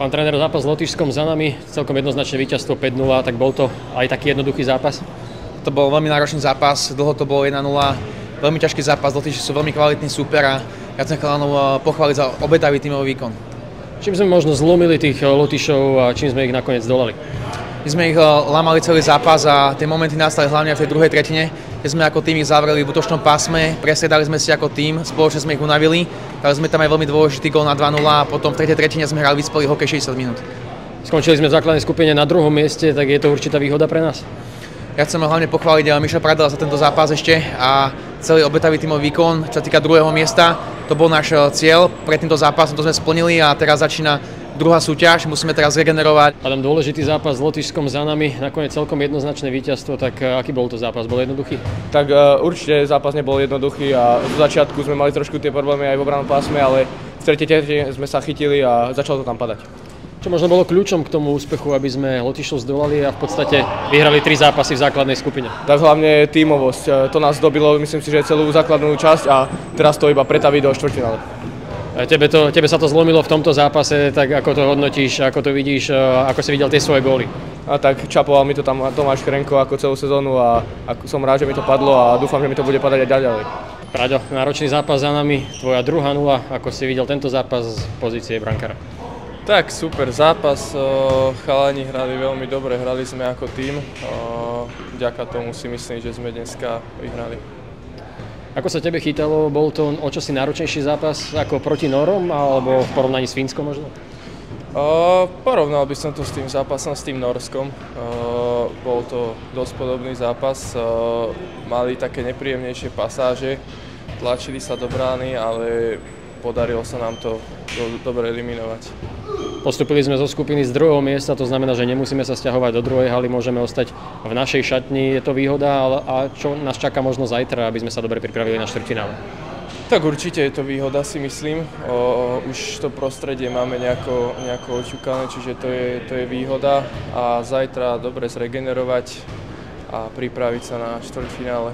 Pán tréner, zápas s Lotyšskom za nami, celkom jednoznačné víťazstvo 5-0, tak bol to aj taký jednoduchý zápas? To bol veľmi náročný zápas, dlho to bolo 1-0, veľmi ťažký zápas, Lotyši sú veľmi kvalitní súper a ja chcem chalanov pochváliť za obetavý tímový výkon. Čím sme možno zlomili tých Lotyšov a čím sme ich nakoniec dolali? My sme ich lámali celý zápas a tie momenty nastali hlavne v tej druhej tretine, kde sme ako tým ich zavreli v útočnom pásme, prestriedali sme si ako tým, spoločne sme ich unavili, dali sme tam aj veľmi dôležitý gól na 2-0 a potom v tretej tretine sme hrali vyspelý hokej 60 minút. Skončili sme v základnej skupine na 2. mieste, tak je to určitá výhoda pre nás? Ja chcem hlavne pochváliť Miša Pradela za tento zápas ešte a celý obetavý tímový výkon, čo sa týka 2. miesta. To bol náš cieľ pred týmto zápasom, to sme splnili a teraz začína druhá súťaž, musíme teraz regenerovať. Adam, dôležitý zápas s Lotyšskom za nami, nakoniec celkom jednoznačné víťazstvo, tak aký bol to zápas? Bol jednoduchý? Tak určite zápas nebol jednoduchý a zo začiatku sme mali trošku tie problémy aj v obrannom pásme, ale v tretej tretine sme sa chytili a začalo to tam padať. Čo možno bolo kľúčom k tomu úspechu, aby sme Lotyšov zdolali a v podstate vyhrali 3 zápasy v základnej skupine? Tak hlavne tímovosť, to nás dobilo, myslím si, že celú základnú časť a teraz to iba pretaví do štvrťfinále. Tebe sa to zlomilo v tomto zápase, tak ako to hodnotíš, ako to vidíš, ako si videl tie svoje góly? A tak čapoval mi to tam Tomáš Chrenko ako celú sezónu a som rád, že mi to padlo a dúfam, že mi to bude padať aj ďalej. Praďo, náročný zápas za nami, tvoja druhá nula, ako si videl tento zápas z pozície brankára? Tak super zápas, chalani hrali veľmi dobre, hrali sme ako tím, vďaka tomu si myslím, že sme dneska vyhrali. Ako sa tebe chytalo, bol to o čosi náročnejší zápas ako proti Norom alebo v porovnaní s Fínskom možno? Porovnal by som to s tým zápasom s tým Norskom, bol to dosť podobný zápas, mali také nepríjemnejšie pasáže, tlačili sa do brány, ale podarilo sa nám to dobre eliminovať. Postupili sme zo skupiny z 2. miesta, to znamená, že nemusíme sa sťahovať do druhej haly, môžeme ostať v našej šatni, je to výhoda, a čo nás čaká možno zajtra, aby sme sa dobre pripravili na štvrťfinále? Tak určite je to výhoda, si myslím. Už to prostredie máme nejako očúkané, čiže to je výhoda a zajtra dobre zregenerovať a pripraviť sa na štvrťfinále.